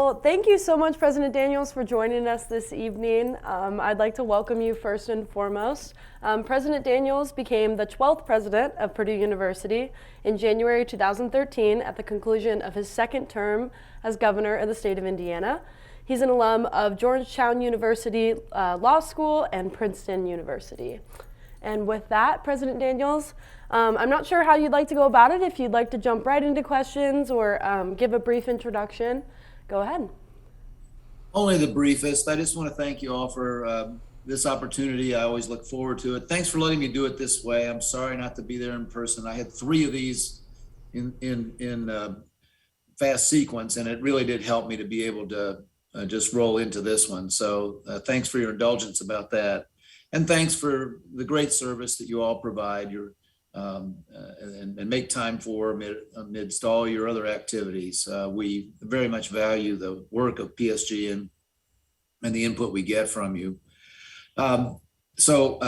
Well, thank you so much, President Daniels, for joining us this evening. I'd like to welcome you first and foremost. President Daniels became the 12th president of Purdue University in January 2013 at the conclusion of his second term as governor of the state of Indiana. He's an alum of Georgetown University Law School and Princeton University. And with that, President Daniels, I'm not sure how you'd like to go about it. If you'd like to jump right into questions or give a brief introduction, go ahead. Only the briefest. I just want to thank you all for this opportunity. I always look forward to it. Thanks for letting me do it this way. I'm sorry not to be there in person. I had 3 of these in fast sequence, and it really did help me to be able to just roll into this one. So thanks for your indulgence about that. And thanks for the great service that you all provide and make time for amidst all your other activities. We very much value the work of PSG and the input we get from you. So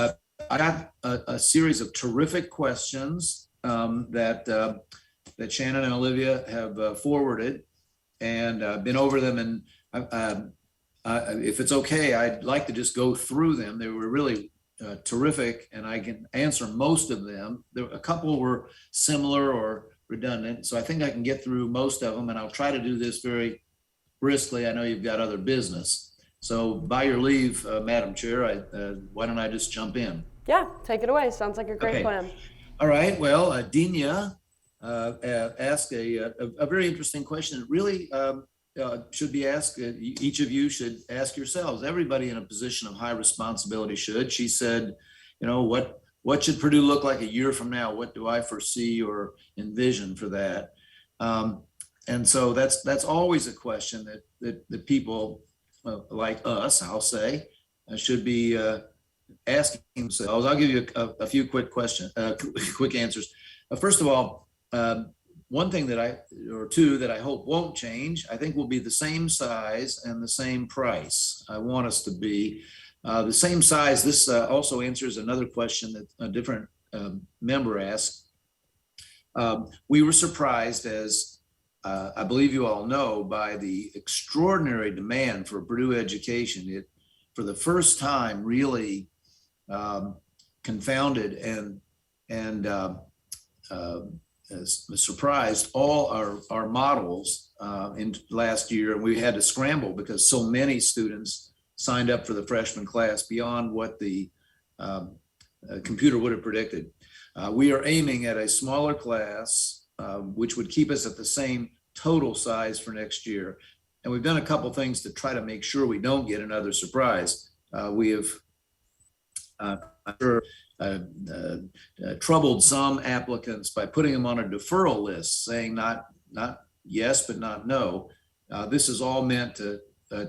I got a series of terrific questions that Shannon and Olivia have forwarded, and I've been over them, and if it's okay, I'd like to just go through them. They were really terrific, and I can answer most of them. A couple were similar or redundant, so I think I can get through most of them, and I'll try to do this very briskly. I know you've got other business. So by your leave, Madam Chair, why don't I just jump in? Yeah, take it away. Sounds like a great plan. All right. Well, Dinya asked a very interesting question. It really should be asked, each of you should ask yourselves. Everybody in a position of high responsibility should. She said, what should Purdue look like a year from now? What do I foresee or envision for that? And so that's always a question that people like us, I'll say, should be asking themselves. I'll give you a few quick answers. First of all, one thing two that I hope won't change, I think will be the same size and the same price. I want us to be the same size. This also answers another question that a different member asked. We were surprised, as I believe you all know, by the extraordinary demand for Purdue education. It, for the first time, really confounded and surprised all our models in last year, and we had to scramble because so many students signed up for the freshman class beyond what the computer would have predicted. We are aiming at a smaller class, which would keep us at the same total size for next year. And we've done a couple things to try to make sure we don't get another surprise. We have troubled some applicants by putting them on a deferral list, saying not yes, but not no. This is all meant to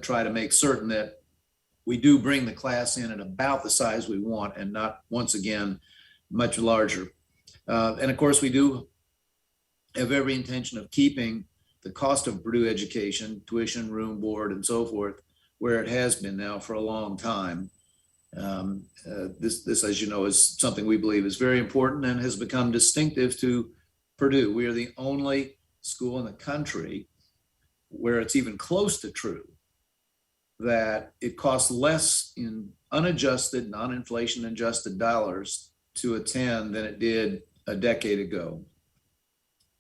try to make certain that we do bring the class in at about the size we want and not, once again, much larger. And of course, we do have every intention of keeping the cost of Purdue education, tuition, room, board, and so forth, where it has been now for a long time. This, as you know, is something we believe is very important and has become distinctive to Purdue. We are the only school in the country where it's even close to true that it costs less in unadjusted, non-inflation adjusted dollars to attend than it did a decade ago.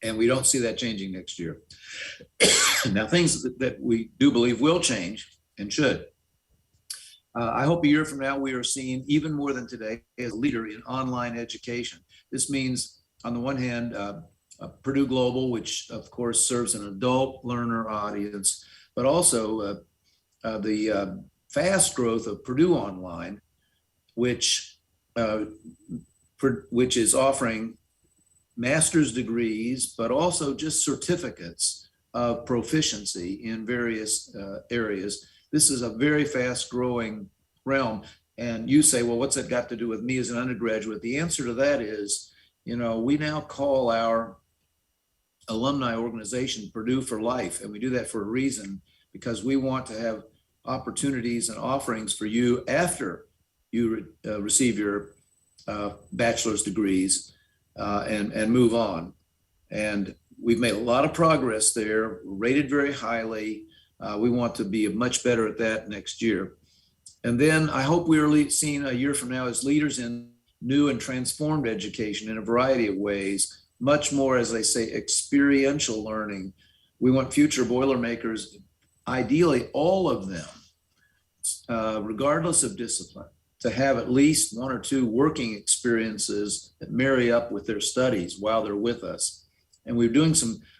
And we don't see that changing next year. Now, things that we do believe will change and should. I hope a year from now we are seen even more than today as a leader in online education. This means, on the one hand, Purdue Global, which of course serves an adult learner audience, but also the fast growth of Purdue Online, which is offering master's degrees, but also just certificates of proficiency in various areas. This is a very fast growing realm. And you say, well, what's that got to do with me as an undergraduate? The answer to that is, we now call our alumni organization Purdue for Life. And we do that for a reason, because we want to have opportunities and offerings for you after you receive your bachelor's degrees and move on. And we've made a lot of progress there, rated very highly. We want to be much better at that next year. And then I hope we are seen a year from now as leaders in new and transformed education in a variety of ways, much more, as they say, experiential learning. We want future Boilermakers, ideally all of them, regardless of discipline, to have at least one or two working experiences that marry up with their studies while they're with us. And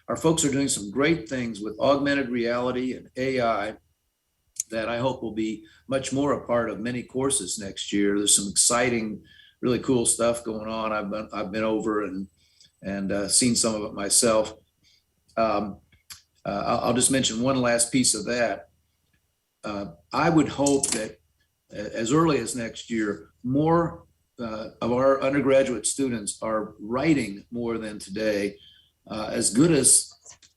our folks are doing some great things with augmented reality and AI that I hope will be much more a part of many courses next year. There's some exciting, really cool stuff going on. I've been over and seen some of it myself. I'll just mention one last piece of that. I would hope that as early as next year, more of our undergraduate students are writing more than today. As good as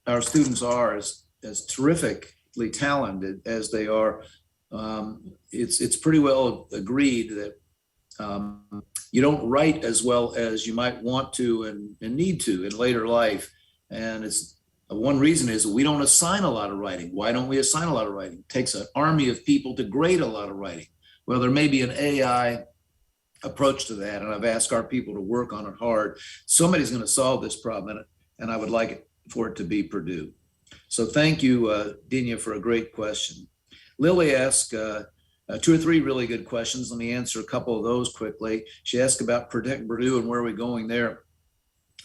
our students are, as terrifically talented as they are, it's pretty well agreed that you don't write as well as you might want to and need to in later life. And it's one reason is we don't assign a lot of writing. Why don't we assign a lot of writing? It takes an army of people to grade a lot of writing. Well, there may be an AI approach to that, and I've asked our people to work on it hard. Somebody's going to solve this problem, and I would like it for it to be Purdue. So thank you, Dinya, for a great question. Lily asked two or three really good questions. Let me answer a couple of those quickly. She asked about Protect Purdue and where are we going there.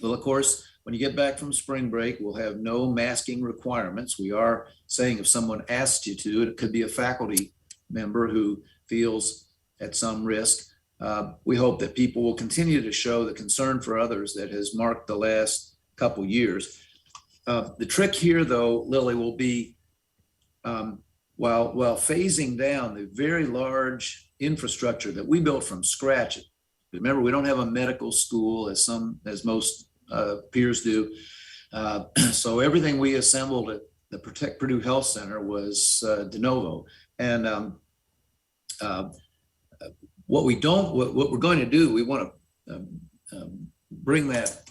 Well, of course, when you get back from spring break, we'll have no masking requirements. We are saying if someone asks you to, it could be a faculty member who feels at some risk. We hope that people will continue to show the concern for others that has marked the last couple years. The trick here, though, Lily, will be while phasing down the very large infrastructure that we built from scratch. Remember, we don't have a medical school as most peers do. So everything we assembled at the Protect Purdue Health Center was de novo. And what we're going to do, we want to bring that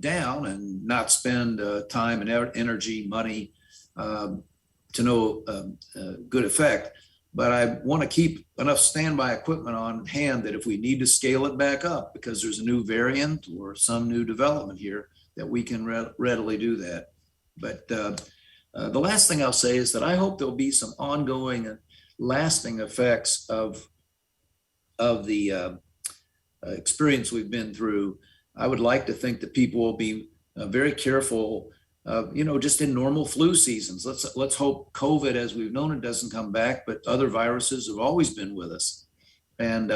down and not spend time and energy, money to no good effect. But I want to keep enough standby equipment on hand that if we need to scale it back up because there's a new variant or some new development here, that we can readily do that. But the last thing I'll say is that I hope there'll be some ongoing and lasting effects of the experience we've been through. I would like to think that people will be very careful, just in normal flu seasons. Let's hope COVID, as we've known it, doesn't come back, but other viruses have always been with us. And,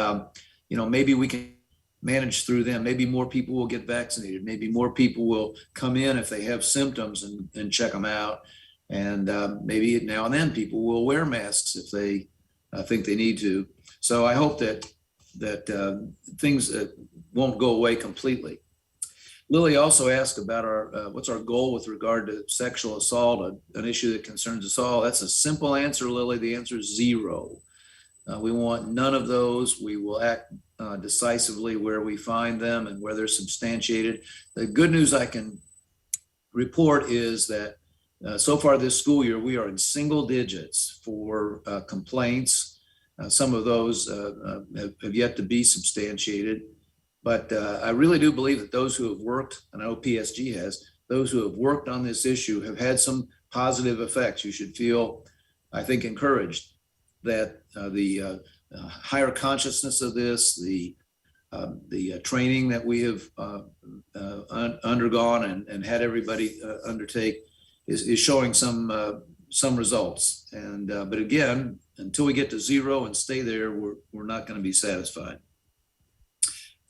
maybe we can manage through them. Maybe more people will get vaccinated. Maybe more people will come in if they have symptoms and check them out. And maybe now and then people will wear masks if they think they need to. So I hope that things won't go away completely. Lily also asked about what's our goal with regard to sexual assault, an issue that concerns us all. That's a simple answer, Lily. The answer is 0. We want none of those. We will act decisively where we find them and where they're substantiated. The good news I can report is that so far this school year, we are in single digits for complaints. Some of those have yet to be substantiated. But I really do believe that those who have worked, and I know PSG has, those who have worked on this issue have had some positive effects. You should feel, I think, encouraged that the higher consciousness of this, the training that we have undergone and had everybody undertake is showing some results. And but again, until we get to 0 and stay there, we're not going to be satisfied.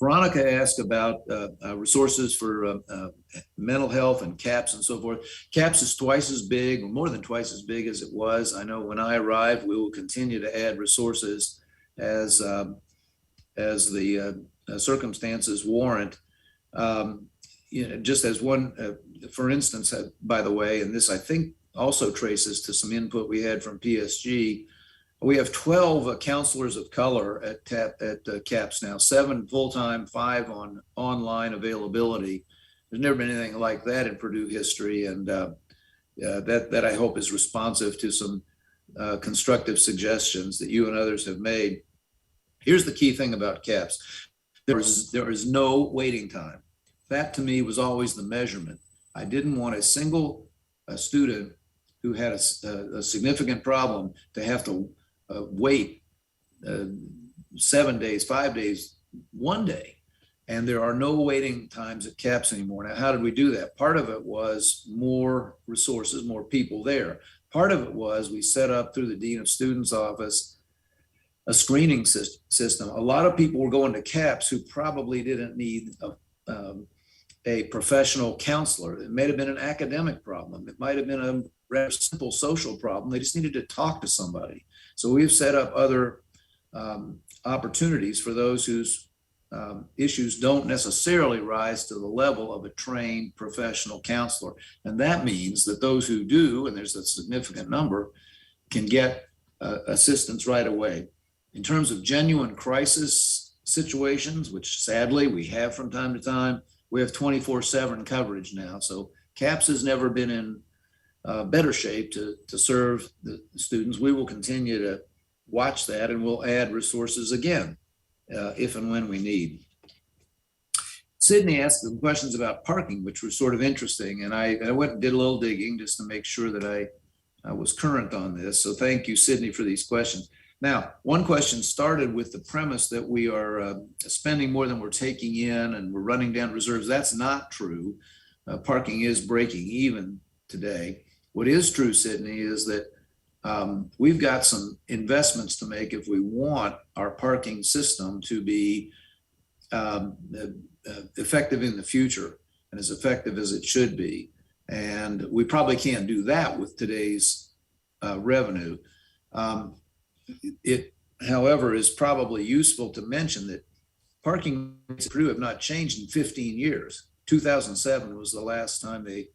Veronica asked about resources for mental health and CAPS and so forth. CAPS is twice as big, or more than twice as big as it was. I know when I arrive, we will continue to add resources as the circumstances warrant. Just as one, for instance, by the way, and this I think also traces to some input we had from PSG. We have 12 counselors of color at CAPS now, 7 full-time, 5 on online availability. There's never been anything like that in Purdue history. And that I hope is responsive to some constructive suggestions that you and others have made. Here's the key thing about CAPS. There is no waiting time. That to me was always the measurement. I didn't want a single student who had a significant problem to have to wait 7 days, 5 days, 1 day. And there are no waiting times at CAPS anymore. Now, how did we do that? Part of it was more resources, more people there. Part of it was we set up through the Dean of Students office a screening system. A lot of people were going to CAPS who probably didn't need a professional counselor. It may have been an academic problem. It might have been a rather simple social problem. They just needed to talk to somebody. So we've set up other opportunities for those whose issues don't necessarily rise to the level of a trained professional counselor. And that means that those who do, and there's a significant number, can get assistance right away. In terms of genuine crisis situations, which sadly we have from time to time, we have 24/7 coverage now. So CAPS has never been in better shape to serve the students. We will continue to watch that, and we'll add resources again if and when we need. Sydney asked some questions about parking, which were sort of interesting, and I went and did a little digging just to make sure that I was current on this. So thank you, Sydney, for these questions. Now, one question started with the premise that we are spending more than we're taking in and we're running down reserves. That's not true. Parking is breaking even today. What is true, Sydney, is that we've got some investments to make if we want our parking system to be effective in the future and as effective as it should be. And we probably can't do that with today's revenue. It, however, is probably useful to mention that parking rates at Purdue have not changed in 15 years. 2007 was the last time they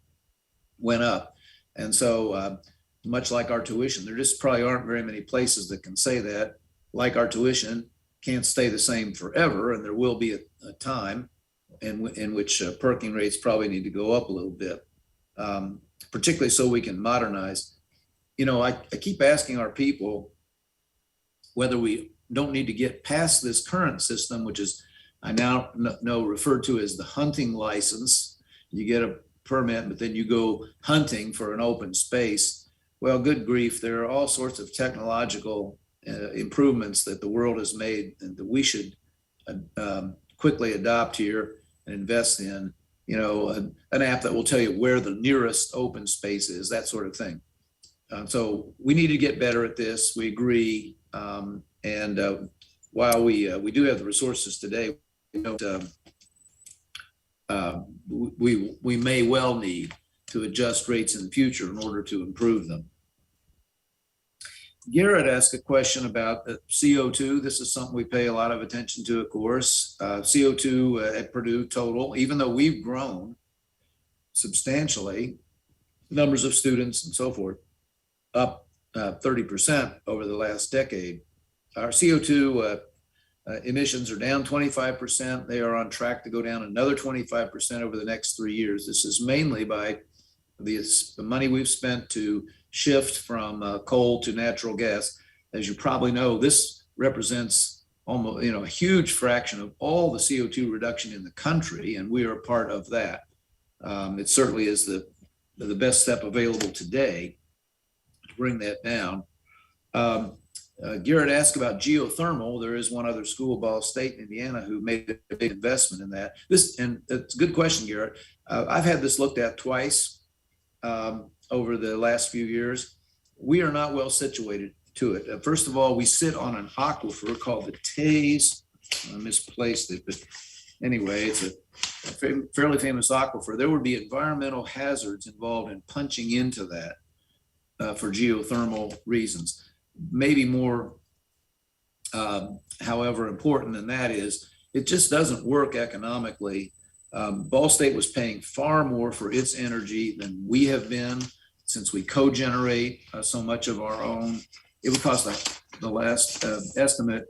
went up. And so much like our tuition, there just probably aren't very many places that can say that. Like our tuition can't stay the same forever, and there will be a time in which parking rates probably need to go up a little bit, particularly so we can modernize. You know, I keep asking our people whether we don't need to get past this current system, which is I now know referred to as the hunting license. You get a permit, but then you go hunting for an open space. Well, good grief, there are all sorts of technological improvements that the world has made and that we should quickly adopt here and invest in. You know, an app that will tell you where the nearest open space is, that sort of thing. So we need to get better at this. We agree. And while we do have the resources today, we don't, we may well need to adjust rates in the future in order to improve them. Garrett asked a question about CO2. This is something we pay a lot of attention to, of course. CO2 at Purdue total, even though we've grown substantially, numbers of students and so forth, up 30% over the last decade. Our CO2 emissions are down 25%. They are on track to go down another 25% over the next 3 years. This is mainly by the money we've spent to shift from coal to natural gas. As you probably know, this represents almost, a huge fraction of all the CO2 reduction in the country, and we are a part of that. It certainly is the best step available today to bring that down. Garrett asked about geothermal. There is one other school, Ball State in Indiana, who made a big investment in that. And it's a good question, Garrett. I've had this looked at twice over the last few years. We are not well situated to it. First of all, we sit on an aquifer called the Tays. I misplaced it, but anyway, it's a fairly famous aquifer. There would be environmental hazards involved in punching into that for geothermal reasons. Maybe more, however, important than that is, it just doesn't work economically. Ball State was paying far more for its energy than we have been since we co-generate so much of our own. It would cost the last estimate,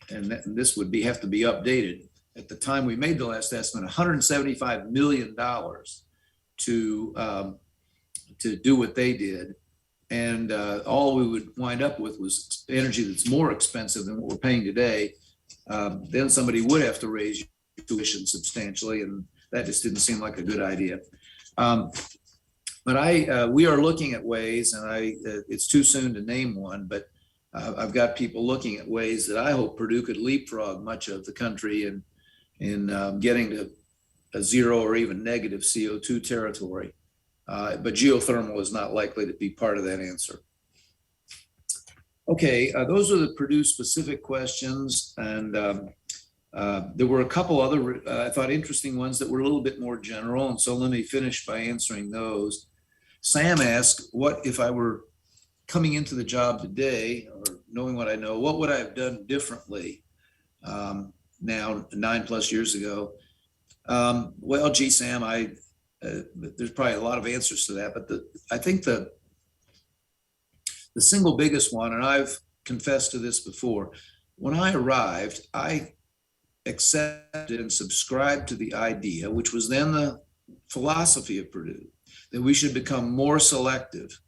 and this would have to be updated. At the time we made the last estimate, $175 million to to do what they did. And all we would wind up with was energy that's more expensive than what we're paying today. Then somebody would have to raise tuition substantially, and that just didn't seem like a good idea. But we are looking at ways, and it's too soon to name one, but I've got people looking at ways that I hope Purdue could leapfrog much of the country in getting to a zero or even negative CO2 territory. But geothermal is not likely to be part of that answer. Okay, those are the Purdue specific questions. And there were a couple other, I thought, interesting ones that were a little bit more general. And so let me finish by answering those. Sam asked, what if I were coming into the job today, or knowing what I know, what would I have done differently now 9+ years ago? Well, gee, Sam, there's probably a lot of answers to that, but I think the single biggest one, and I've confessed to this before, when I arrived, I accepted and subscribed to the idea, which was then the philosophy of Purdue, that we should become more selective,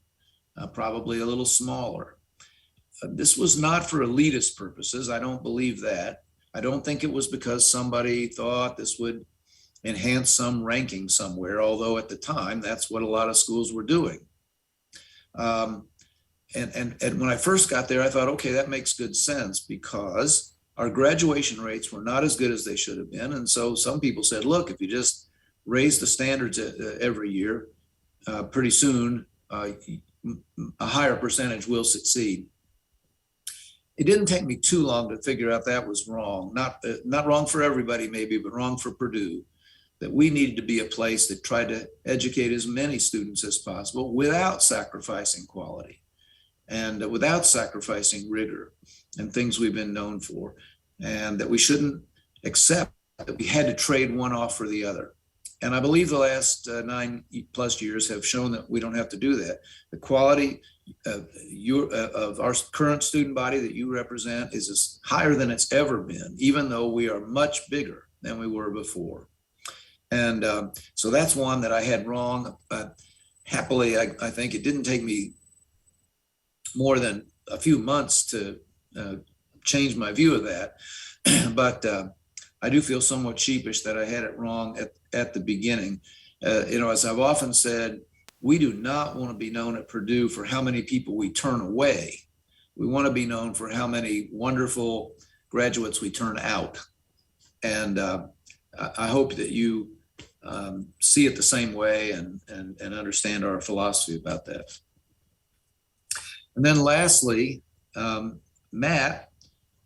probably a little smaller. This was not for elitist purposes. I don't believe that. I don't think it was because somebody thought this would enhance some ranking somewhere, although at the time, that's what a lot of schools were doing. And when I first got there, I thought, okay, that makes good sense, because our graduation rates were not as good as they should have been. And so some people said, look, if you just raise the standards every year, pretty soon a higher percentage will succeed. It didn't take me too long to figure out that was wrong. Not wrong for everybody maybe, but wrong for Purdue. That we needed to be a place that tried to educate as many students as possible without sacrificing quality and without sacrificing rigor and things we've been known for, and that we shouldn't accept that we had to trade one off for the other. And I believe the last 9+ years have shown that we don't have to do that. The quality of our current student body that you represent is as higher than it's ever been, even though we are much bigger than we were before. And so that's one that I had wrong. But happily, I think it didn't take me more than a few months to change my view of that. But I do feel somewhat sheepish that I had it wrong at the beginning. As I've often said, we do not want to be known at Purdue for how many people we turn away. We want to be known for how many wonderful graduates we turn out. And I hope that you see it the same way and understand our philosophy about that. And then lastly, Matt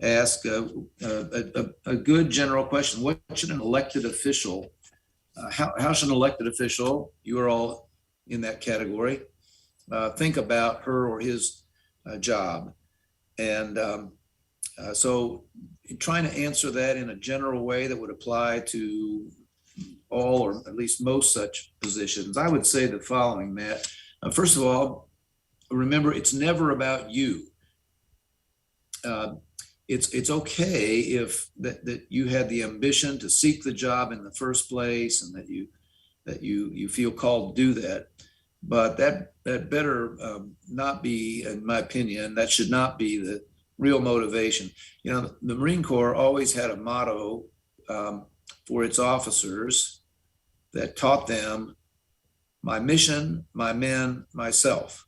asked a good general question. What should an elected official, how should an elected official, you are all in that category, think about her or his job? And so trying to answer that in a general way that would apply to all or at least most such positions, I would say the following, Matt. First of all, remember, it's never about you. It's okay if that you had the ambition to seek the job in the first place, and that you feel called to do that. But that better not be, in my opinion, that should not be the real motivation. The Marine Corps always had a motto for its officers that taught them, my mission, my men, myself.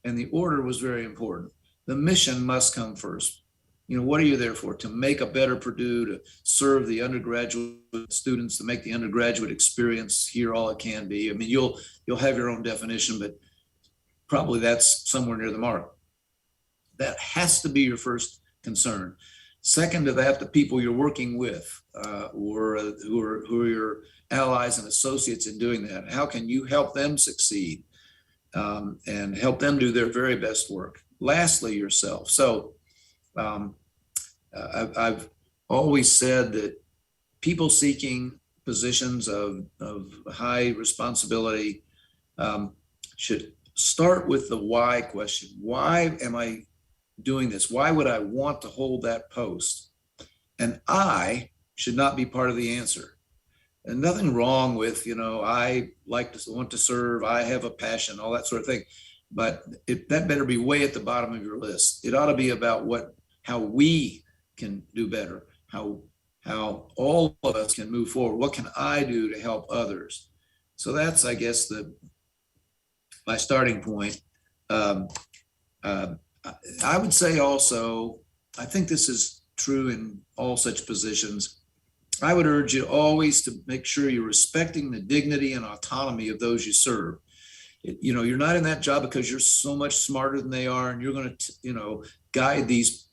And the order was very important. The mission must come first. What are you there for? To make a better Purdue, to serve the undergraduate students, to make the undergraduate experience here all it can be. I mean, you'll have your own definition, but probably that's somewhere near the mark. That has to be your first concern. Second to that, the people you're working with, who are your allies and associates in doing that. How can you help them succeed and help them do their very best work? Lastly, yourself. So I've always said that people seeking positions of high responsibility should start with the why question. Why am I doing this? Why would I want to hold that post? And I should not be part of the answer. And nothing wrong with, I want to serve, I have a passion, all that sort of thing. But that better be way at the bottom of your list. It ought to be about how we can do better, how all of us can move forward. What can I do to help others? So that's, I guess, my starting point. Um, uh, I would say also, I think this is true in all such positions. I would urge you always to make sure you're respecting the dignity and autonomy of those you serve. You're not in that job because you're so much smarter than they are, and you're going to, guide these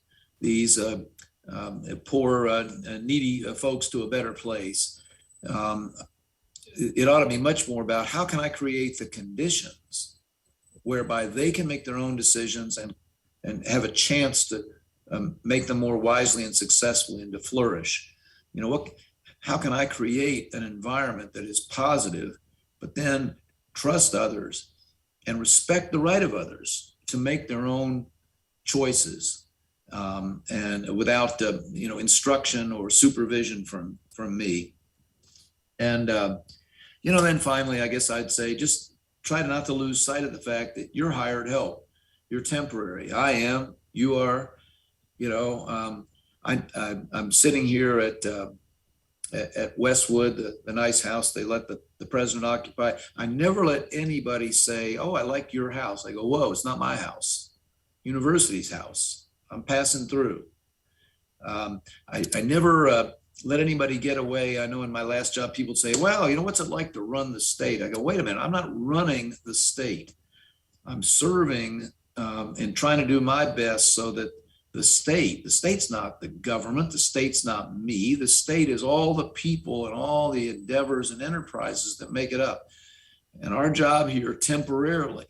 poor, needy folks to a better place. It ought to be much more about how can I create the conditions whereby they can make their own decisions and have a chance to make them more wisely and successfully and to flourish. How can I create an environment that is positive, but then trust others and respect the right of others to make their own choices, and without instruction or supervision from me. And then finally, I guess I'd say just try not to lose sight of the fact that you're hired help. You're temporary. I am. You are. I'm sitting here at Westwood, the nice house they let the president occupy. I never let anybody say, "Oh, I like your house." I go, "Whoa, it's not my house. University's house. I'm passing through." I never let anybody get away. I know in my last job, people say, "Well, what's it like to run the state?" I go, "Wait a minute, I'm not running the state. I'm serving and trying to do my best so that the state's not the government, the state's not me, the state is all the people and all the endeavors and enterprises that make it up. And our job here temporarily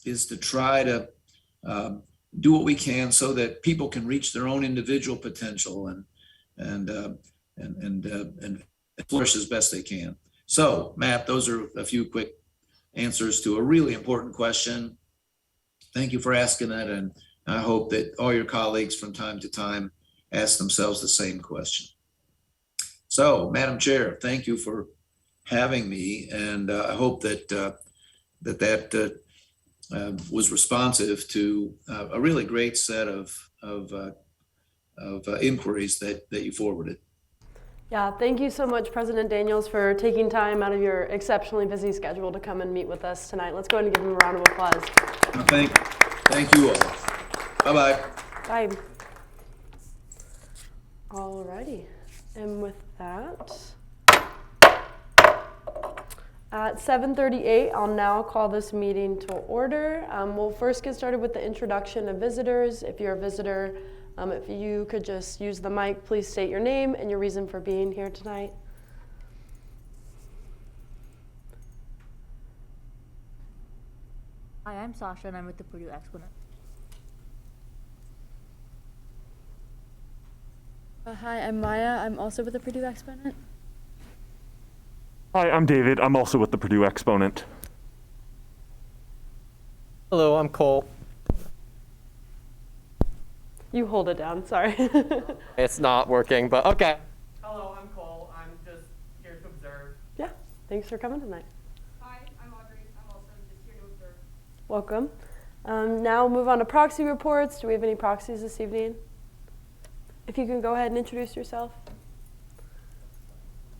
is to try to do what we can so that people can reach their own individual potential and flourish as best they can." So, Matt, those are a few quick answers to a really important question. Thank you for asking that, and I hope that all your colleagues from time to time ask themselves the same question. So, Madam Chair, thank you for having me, and I hope that was responsive to a really great set of inquiries that you forwarded. Yeah, thank you so much, President Daniels, for taking time out of your exceptionally busy schedule to come and meet with us tonight. Let's go ahead and give him a round of applause. Thank you all. Bye-bye. Bye. All righty. And with that, at 7:38, I'll now call this meeting to order. We'll first get started with the introduction of visitors. If you're a visitor, if you could just use the mic, please state your name and your reason for being here tonight. Hi, I'm Sasha, and I'm with the Purdue Exponent. Hi, I'm Maya. I'm also with the Purdue Exponent. Hi, I'm David. I'm also with the Purdue Exponent. Hello, I'm Cole. You hold it down, sorry. It's not working, but okay. Hello, I'm Cole. I'm just here to observe. Yeah, thanks for coming tonight. Hi, I'm Audrey. I'm also just here to observe. Welcome. Now move on to proxy reports. Do we have any proxies this evening? If you can go ahead and introduce yourself.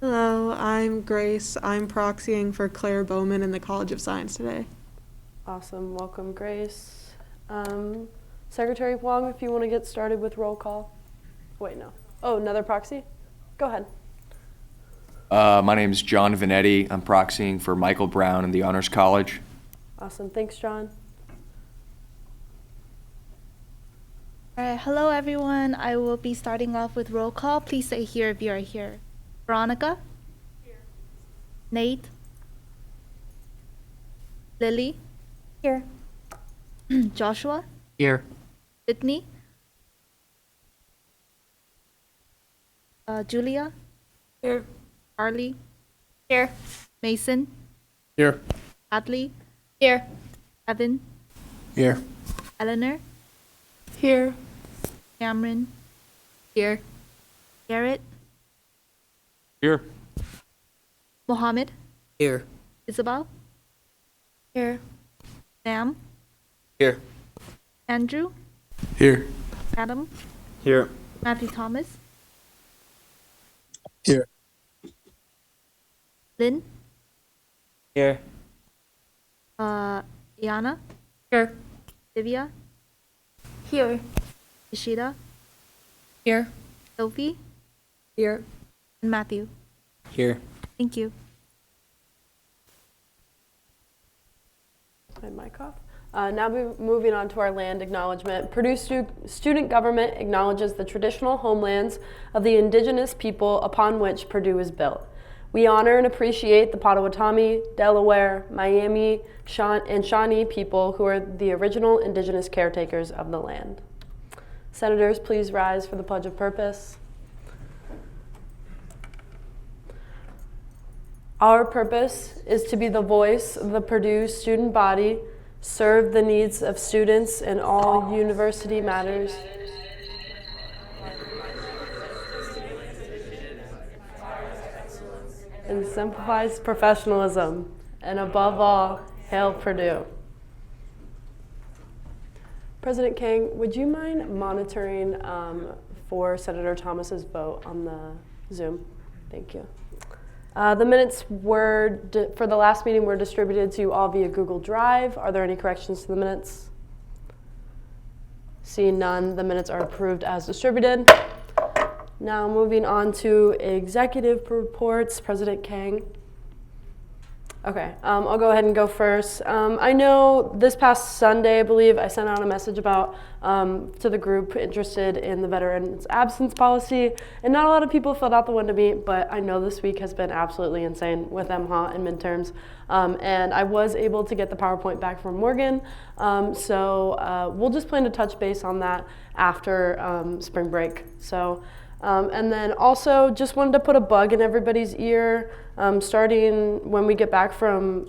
Hello, I'm Grace. I'm proxying for Claire Bowman in the College of Science today. Awesome. Welcome, Grace. Secretary Wong, if you want to get started with roll call. Wait, no. Oh, another proxy? Go ahead. My name is John Vanetti. I'm proxying for Michael Brown in the Honors College. Awesome. Thanks, John. All right, hello everyone. I will be starting off with roll call. Please say here if you are here. Veronica? Here. Nate? Lily? Here. Joshua? Here. Sydney? Julia? Here. Carly? Here. Mason? Here. Hadley? Here. Evan? Here. Eleanor? Here. Cameron? Here. Garrett? Here. Mohammed, Here. Isabel, Here. Sam, Here. Andrew, Here. Adam, Here. Matthew Thomas, Here. Lynn, Here. Iana, Here. Divya, Here. Ishida, Here. Sophie, Here. and Matthew. Here. Thank you. My mic off. Now moving on to our land acknowledgement. Purdue student government acknowledges the traditional homelands of the indigenous people upon which Purdue is built. We honor and appreciate the Potawatomi, Delaware, Miami, and Shawnee people who are the original indigenous caretakers of the land. Senators, please rise for the Pledge of Purpose. Our purpose is to be the voice of the Purdue student body, serve the needs of students in all university matters, and simplifies professionalism, and above all, hail Purdue. President Kang, would you mind monitoring for Senator Thomas's vote on the Zoom? Thank you. The minutes for the last meeting were distributed to you all via Google Drive. Are there any corrections to the minutes? Seeing none, the minutes are approved as distributed. Now moving on to executive reports, President Kang. Okay, I'll go ahead and go first. I know this past Sunday, I believe, I sent out a message about to the group interested in the veterans absence policy, and not a lot of people filled out the one to me, but I know this week has been absolutely insane with MHA and midterms, and I was able to get the PowerPoint back from Morgan, so we'll just plan to touch base on that after spring break. So. And then also just wanted to put a bug in everybody's ear. Starting when we get back from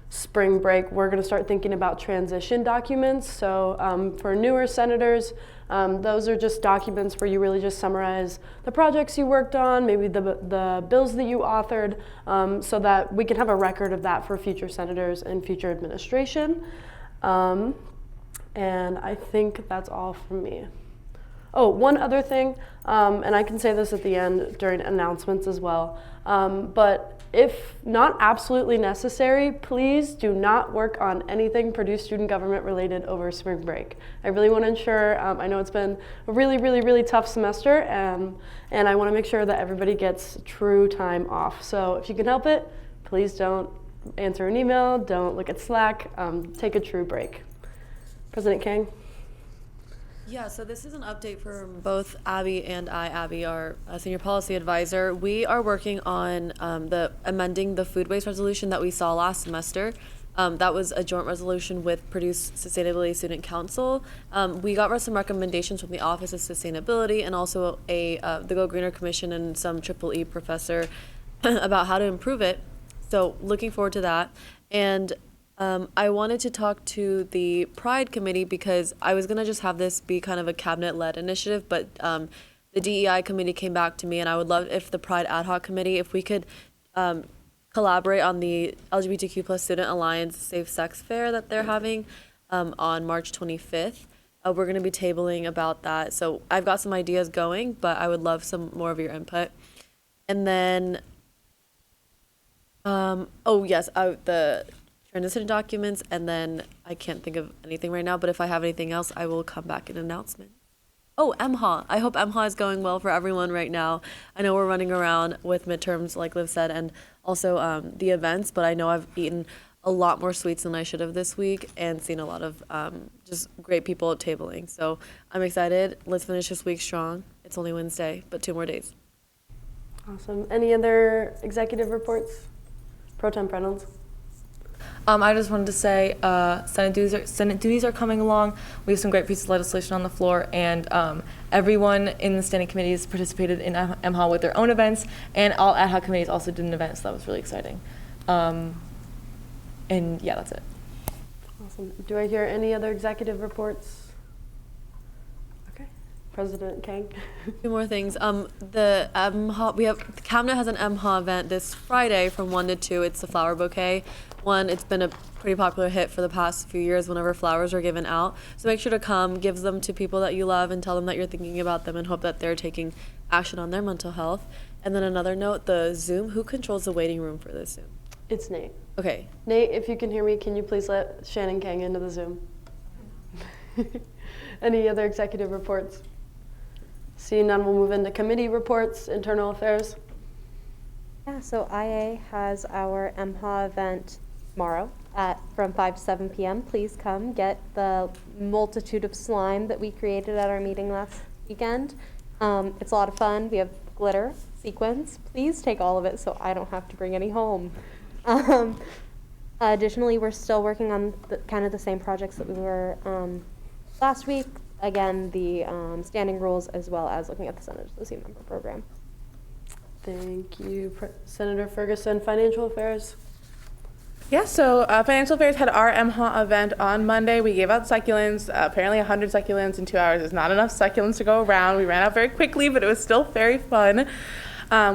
spring break, we're going to start thinking about transition documents. So for newer senators, those are just documents where you really just summarize the projects you worked on, maybe the bills that you authored, so that we can have a record of that for future senators and future administration. And I think that's all from me. Oh, one other thing, and I can say this at the end during announcements as well, but if not absolutely necessary, please do not work on anything Purdue student government related over spring break. I really want to ensure, I know it's been a really, really, really tough semester, and I want to make sure that everybody gets true time off. So if you can help it, please don't answer an email, don't look at Slack, take a true break. President Kang? Yeah, so this is an update for both Abby and I. Abby, our senior policy advisor. We are working on amending the food waste resolution that we saw last semester. That was a joint resolution with Purdue's Sustainability Student Council. We got some recommendations from the Office of Sustainability and also the Go Greener Commission and some EEE professor about how to improve it. So looking forward to that. And I wanted to talk to the Pride Committee because I was going to just have this be kind of a cabinet-led initiative, but the DEI committee came back to me, and I would love if the Pride Ad Hoc Committee, if we could collaborate on the LGBTQ+ Student Alliance Safe Sex Fair that they're having on March 25th. We're going to be tabling about that. So I've got some ideas going, but I would love some more of your input. And then, the transition documents, and then I can't think of anything right now, but if I have anything else, I will come back in announcement. Oh, MHA. I hope MHA is going well for everyone right now. I know we're running around with midterms, like Liv said, and also the events, but I know I've eaten a lot more sweets than I should have this week and seen a lot of just great people tabling. So I'm excited. Let's finish this week strong. It's only Wednesday, but 2 more days. Awesome. Any other executive reports? Pro Tem Reynolds? I just wanted to say Senate duties are coming along. We have some great pieces of legislation on the floor, and everyone in the standing committees participated in MHA with their own events, and all ad hoc committees also did an event, so that was really exciting. And yeah, that's it. Awesome. Do I hear any other executive reports? Okay. President Kang. Two more things. The Cabinet has an MHA event this Friday from 1 to 2. It's the flower bouquet one. It's been a pretty popular hit for the past few years whenever flowers are given out. So make sure to come, give them to people that you love, and tell them that you're thinking about them and hope that they're taking action on their mental health. And then another note, the Zoom. Who controls the waiting room for this Zoom? It's Nate. Okay. Nate, if you can hear me, can you please let Shannon Kang into the Zoom? Any other executive reports? Seeing none, we'll move into committee reports, internal affairs. Yeah, so IA has our MHA event tomorrow from 5 to 7 p.m. Please come get the multitude of slime that we created at our meeting last weekend. It's a lot of fun. We have glitter, sequins. Please take all of it so I don't have to bring any home. Additionally, we're still working on kind of the same projects that we were last week. Again, the standing rules, as well as looking at the Senate Associate Member Program. Thank you, Senator Ferguson. Financial affairs. Yeah, so Financial Affairs had our MHA event on Monday. We gave out succulents. Apparently 100 succulents in 2 hours is not enough succulents to go around. We ran out very quickly, but it was still very fun.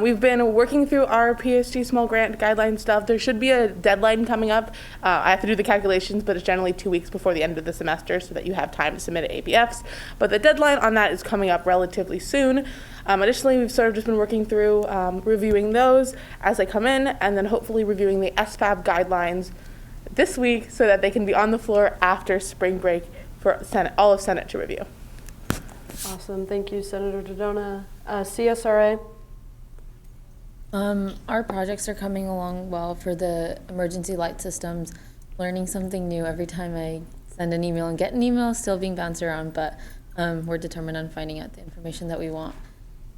We've been working through our PSG small grant guideline stuff. There should be a deadline coming up. I have to do the calculations, but it's generally 2 weeks before the end of the semester so that you have time to submit APFs. But the deadline on that is coming up relatively soon. Additionally, we've sort of just been working through reviewing those as they come in, and then hopefully reviewing the SFAB guidelines this week so that they can be on the floor after spring break for Senate, all of Senate to review. Awesome. Thank you, Senator Dodona. CSRA. Our projects are coming along well for the emergency light systems. Learning something new every time I send an email and get an email, still being bounced around, but we're determined on finding out the information that we want.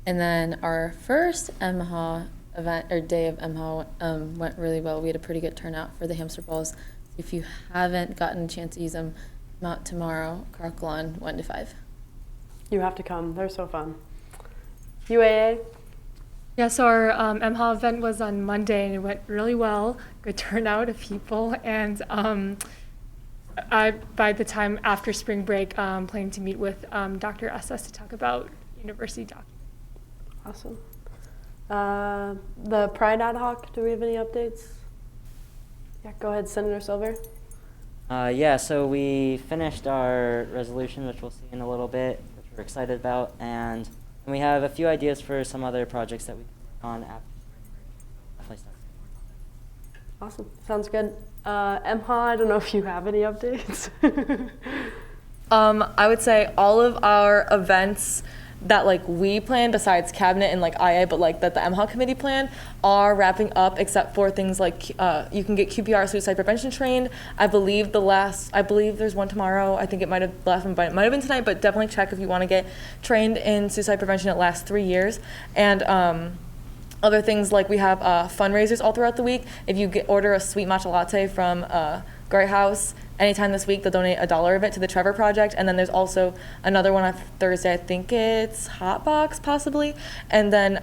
And then our first MHA event, or day of MHA, went really well. We had a pretty good turnout for the hamster balls. If you haven't gotten a chance to use them, come out tomorrow, Caracalon, 1 to 5. You have to come. They're so fun. UAA. Yeah, so our MHA event was on Monday, and it went really well. Good turnout of people, and by the time after spring break, planning to meet with Dr. SS to talk about university documents. Awesome. The Pride ad hoc, do we have any updates? Yeah, go ahead, Senator Silver. Yeah, so we finished our resolution, which we'll see in a little bit, which we're excited about, and we have a few ideas for some other projects that we can work on after spring break. Awesome. Sounds good. MHA, I don't know if you have any updates. I would say all of our events that we plan, besides cabinet and IA, but that the MHA committee plan, are wrapping up, except for things like you can get QPR suicide prevention trained. I believe there's one tomorrow. I think it might have last one, but it might have been tonight. But definitely check if you want to get trained in suicide prevention. It lasts 3 years, and other things like we have fundraisers all throughout the week. If you order a sweet matcha latte from Great House anytime this week, they'll donate $1 of it to the Trevor Project. And then there's also another one on Thursday. I think it's Hot Box, possibly. And then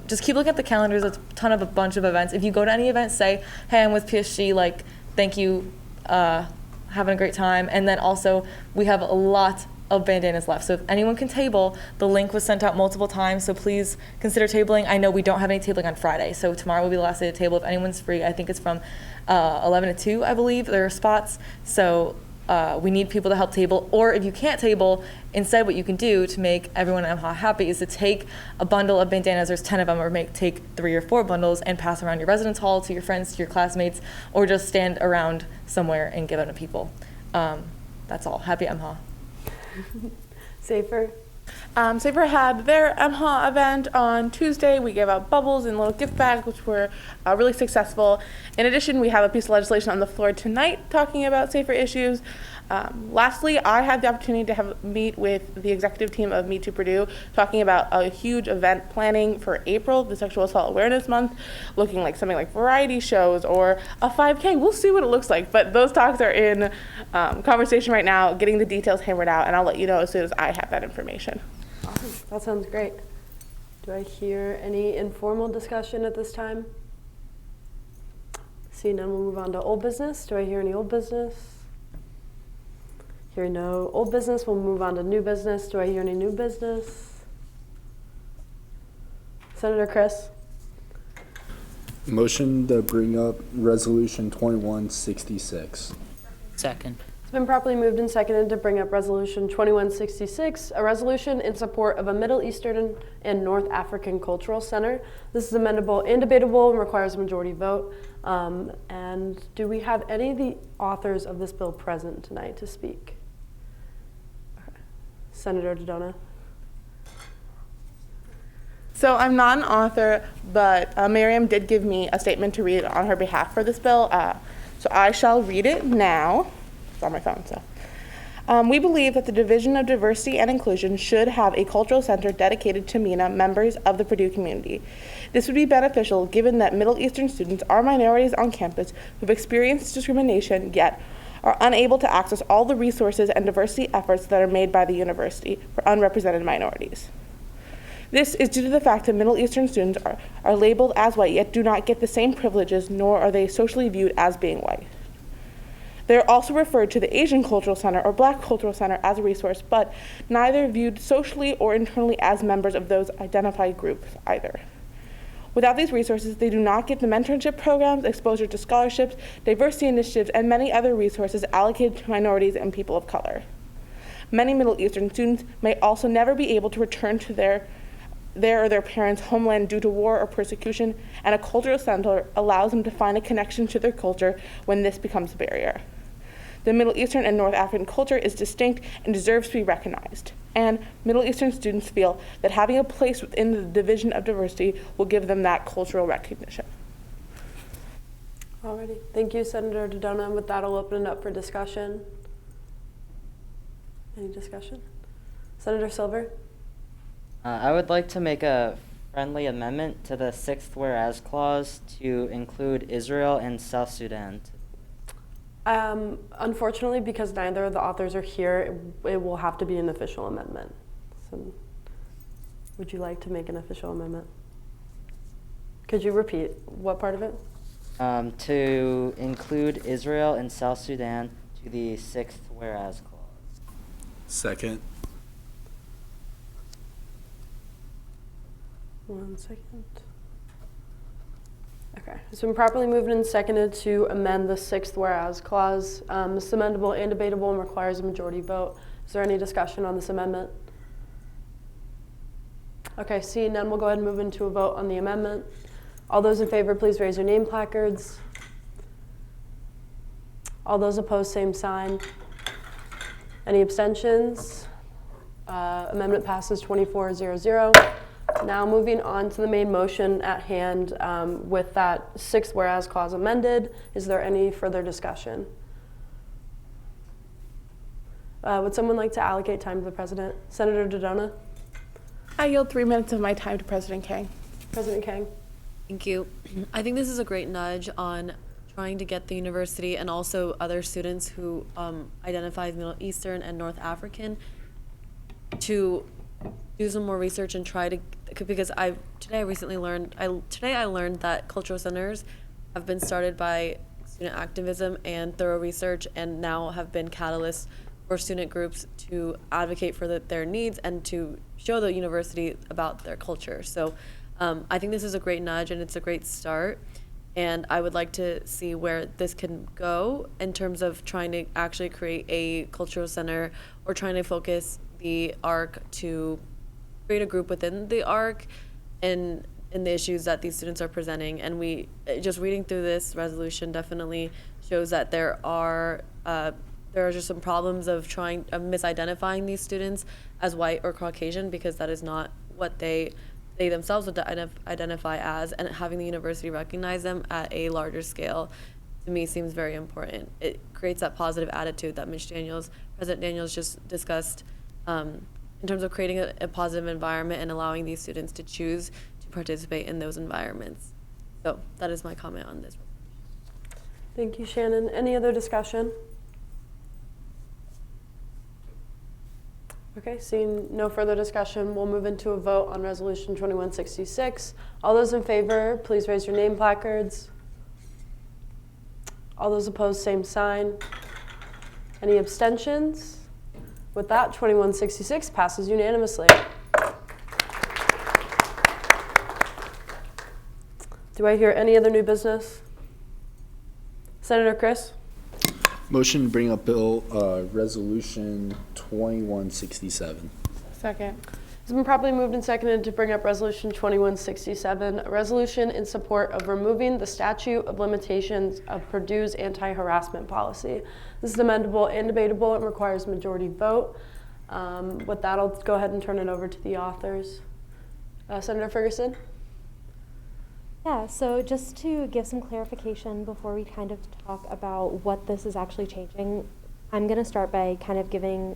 just keep looking at the calendars. There's a bunch of events. If you go to any event, say, hey, I'm with PSG, thank you, having a great time. And then also, we have a lot of bandanas left. So if anyone can table, the link was sent out multiple times, so please consider tabling. I know we don't have any tabling on Friday, so tomorrow will be the last day to table. If anyone's free, I think it's from 11 to 2, I believe, there are spots. So we need people to help table. Or if you can't table, instead what you can do to make everyone at MHA happy is to take a bundle of bandanas, there's 10 of them, or take 3 or 4 bundles and pass around your residence hall to your friends, to your classmates, or just stand around somewhere and give them to people. That's all. Happy MHA. Safer. Safer had their MHA event on Tuesday. We gave out bubbles and little gift bags, which were really successful. In addition, we have a piece of legislation on the floor tonight talking about safer issues. Lastly, I had the opportunity to meet with the executive team of Me Too Purdue, talking about a huge event planning for April, the Sexual Assault Awareness Month, looking like something like variety shows or a 5K. We'll see what it looks like, but those talks are in conversation right now, getting the details hammered out, and I'll let you know as soon as I have that information. Awesome. That sounds great. Do I hear any informal discussion at this time? Seeing none, we'll move on to old business. Do I hear any old business? Hearing no old business, we'll move on to new business. Do I hear any new business? Senator Chris? Motion to bring up Resolution 2166. Second. It's been properly moved and seconded to bring up Resolution 2166, a resolution in support of a Middle Eastern and North African Cultural Center. This is amendable and debatable and requires a majority vote. And do we have any of the authors of this bill present tonight to speak? Okay. Senator Dodona. So I'm not an author, but Miriam did give me a statement to read on her behalf for this bill. So I shall read it now. It's on my phone, so. We believe that the Division of Diversity and Inclusion should have a cultural center dedicated to MENA members of the Purdue community. This would be beneficial given that Middle Eastern students are minorities on campus who've experienced discrimination yet are unable to access all the resources and diversity efforts that are made by the university for unrepresented minorities. This is due to the fact that Middle Eastern students are labeled as white yet do not get the same privileges, nor are they socially viewed as being white. They are also referred to the Asian Cultural Center or Black Cultural Center as a resource, but neither viewed socially or internally as members of those identified groups either. Without these resources, they do not get the mentorship programs, exposure to scholarships, diversity initiatives, and many other resources allocated to minorities and people of color. Many Middle Eastern students may also never be able to return to their or their parents' homeland due to war or persecution, and a cultural center allows them to find a connection to their culture when this becomes a barrier. The Middle Eastern and North African culture is distinct and deserves to be recognized. And Middle Eastern students feel that having a place within the Division of Diversity will give them that cultural recognition. Alrighty, thank you, Senator Dodona. And with that, I'll open it up for discussion. Any discussion? Senator Silver? I would like to make a friendly amendment to the 6th whereas clause to include Israel and South Sudan. Unfortunately, because neither of the authors are here, it will have to be an official amendment. So, would you like to make an official amendment? Could you repeat what part of it? To include Israel and South Sudan to the 6th whereas clause. Second. 1 second. Okay, it's been properly moved and seconded to amend the 6th whereas clause. This is amendable and debatable and requires a majority vote. Is there any discussion on this amendment? Okay, seeing none, we'll go ahead and move into a vote on the amendment. All those in favor, please raise your name placards. All those opposed, same sign. Any abstentions? Amendment passes 24-0-0. Now moving on to the main motion at hand with that 6th whereas clause amended. Is there any further discussion? Would someone like to allocate time to the President? Senator Dodona? I yield 3 minutes of my time to President Kang. President Kang. Thank you. I think this is a great nudge on trying to get the university and also other students who identify as Middle Eastern and North African to do some more research and try to, because today I learned that cultural centers have been started by student activism and thorough research and now have been catalysts for student groups to advocate for their needs and to show the university about their culture. So I think this is a great nudge and it's a great start. And I would like to see where this can go in terms of trying to actually create a cultural center or trying to focus the ARC to create a group within the ARC and in the issues that these students are presenting. And we, just reading through this resolution definitely shows that there are just some problems of misidentifying these students as white or Caucasian, because that is not what they themselves would identify as, and having the university recognize them at a larger scale to me seems very important. It creates that positive attitude that President Daniels just discussed in terms of creating a positive environment and allowing these students to choose to participate in those environments. So that is my comment on this. Thank you, Shannon. Any other discussion? Okay, seeing no further discussion, we'll move into a vote on Resolution 2166. All those in favor, please raise your name placards. All those opposed, same sign. Any abstentions? With that, 2166 passes unanimously. Do I hear any other new business? Senator Chris? Motion to bring up resolution 2167. Second. It's been properly moved and seconded to bring up Resolution 2167, a resolution in support of removing the statute of limitations of Purdue's anti-harassment policy. This is amendable and debatable and requires majority vote. With that, I'll go ahead and turn it over to the authors. Senator Ferguson? Yeah, so just to give some clarification before we kind of talk about what this is actually changing, I'm going to start by kind of giving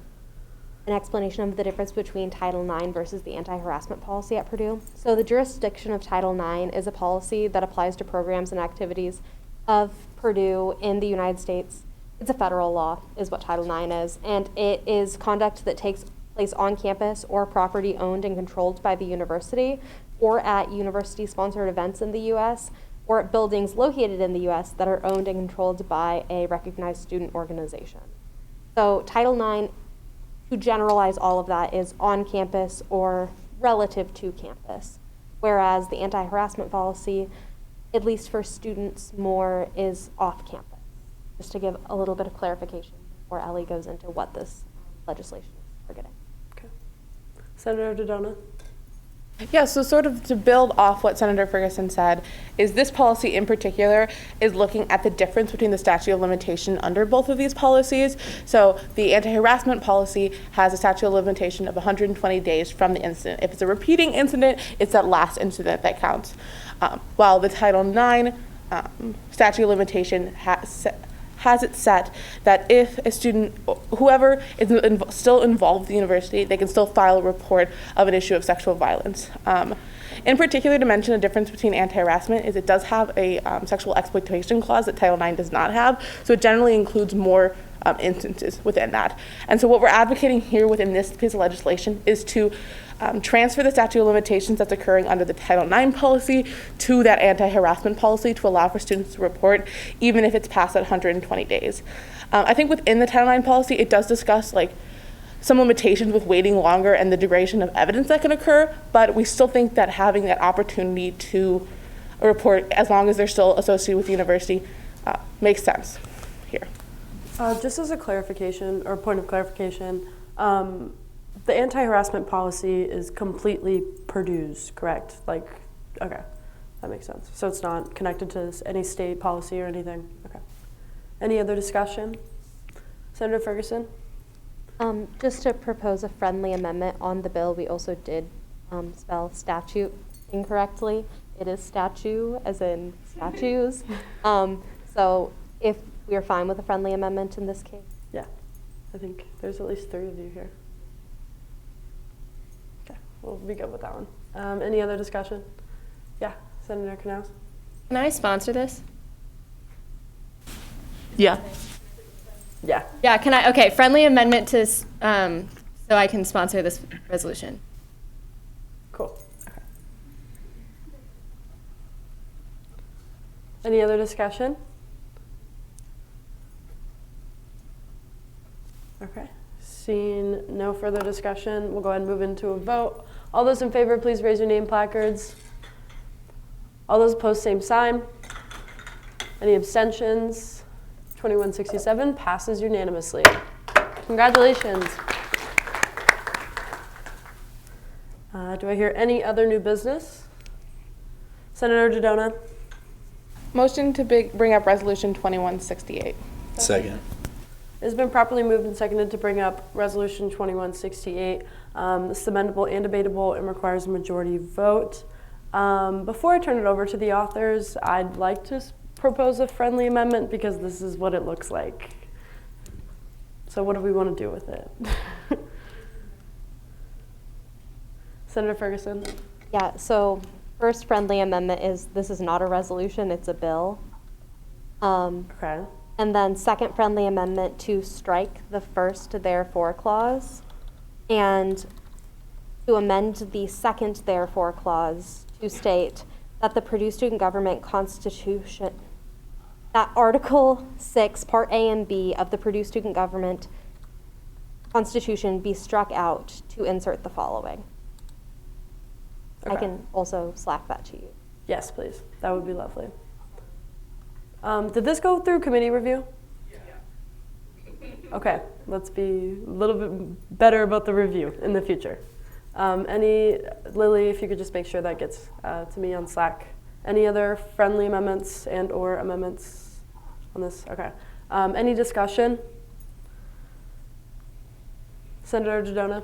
an explanation of the difference between Title IX versus the anti-harassment policy at Purdue. So the jurisdiction of Title IX is a policy that applies to programs and activities of Purdue in the United States. It's a federal law, is what Title IX is, and it is conduct that takes place on campus or property owned and controlled by the university, or at university-sponsored events in the U.S., or at buildings located in the U.S. that are owned and controlled by a recognized student organization. So Title IX, to generalize all of that, is on campus or relative to campus, whereas the anti-harassment policy, at least for students, more is off campus. Just to give a little bit of clarification before Ellie goes into what this legislation is targeting. Okay. Senator Dodona? Yeah, so sort of to build off what Senator Ferguson said, is this policy in particular is looking at the difference between the statute of limitation under both of these policies. So the anti-harassment policy has a statute of limitation of 120 days from the incident. If it's a repeating incident, it's that last incident that counts. While the Title IX statute of limitation has it set that if a student, whoever is still involved with the university, they can still file a report of an issue of sexual violence. In particular, to mention a difference between anti-harassment is it does have a sexual exploitation clause that Title IX does not have, so it generally includes more instances within that. And so what we're advocating here within this piece of legislation is to transfer the statute of limitations that's occurring under the Title IX policy to that anti-harassment policy to allow for students to report, even if it's past that 120 days. I think within the Title IX policy, it does discuss like some limitations with waiting longer and the duration of evidence that can occur, but we still think that having that opportunity to report, as long as they're still associated with the university, makes sense here. Just as a clarification, or point of clarification, the anti-harassment policy is completely Purdue's, correct? Like, okay, that makes sense. So it's not connected to any state policy or anything? Okay. Any other discussion? Senator Ferguson? Just to propose a friendly amendment on the bill, we also did spell statute incorrectly. It is statue, as in statues. So if we're fine with a friendly amendment in this case. Yeah, I think there's at least 3 of you here. Okay, we'll be good with that one. Any other discussion? Yeah, Senator Knauss? Can I sponsor this? Yeah. Yeah. Yeah, can I? Okay, friendly amendment to, so I can sponsor this resolution. Cool. Okay. Any other discussion? Okay. Seeing no further discussion, we'll go ahead and move into a vote. All those in favor, please raise your name placards. All those opposed, same sign. Any abstentions? 2167 passes unanimously. Congratulations. Do I hear any other new business? Senator Dodona? Motion to bring up Resolution 2168. Second. It has been properly moved and seconded to bring up Resolution 2168. This is amendable and debatable and requires a majority vote. Before I turn it over to the authors, I'd like to propose a friendly amendment because this is what it looks like. So what do we want to do with it? Senator Ferguson? Yeah, so first friendly amendment is this is not a resolution, it's a bill. Okay. And then second friendly amendment to strike the first therefore clause and to amend the second therefore clause to state that the Purdue Student Government Constitution, that Article 6, Part A and B of the Purdue Student Government Constitution be struck out to insert the following. I Okay. can also Slack that to you. Yes, please. That would be lovely. Did this go through committee review? Okay, let's be a little bit better about the review in the future. Lily, if you could just make sure that gets to me on Slack. Any other friendly amendments and/or amendments on this? Okay. Any discussion? Senator Dodona?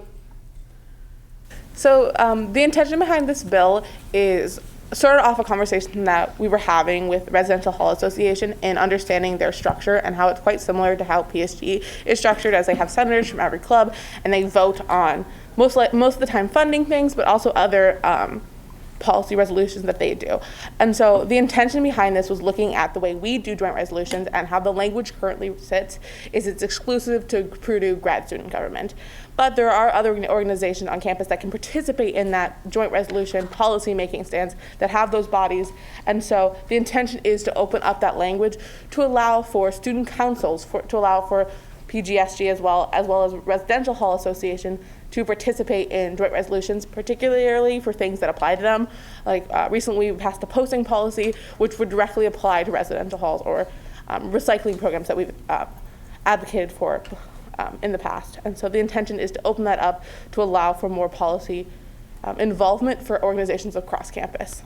So the intention behind this bill is sort of off a conversation that we were having with Residential Hall Association and understanding their structure and how it's quite similar to how PSG is structured, as they have senators from every club and they vote on most of the time funding things, but also other policy resolutions that they do. And so the intention behind this was looking at the way we do joint resolutions and how the language currently sits is it's exclusive to Purdue grad student government. But there are other organizations on campus that can participate in that joint resolution policy making stance that have those bodies. And so the intention is to open up that language to allow for student councils, to allow for PGSG as well as Residential Hall Association to participate in joint resolutions, particularly for things that apply to them. Like recently we passed a posting policy which would directly apply to residential halls or recycling programs that we've advocated for in the past. And so the intention is to open that up to allow for more policy involvement for organizations across campus.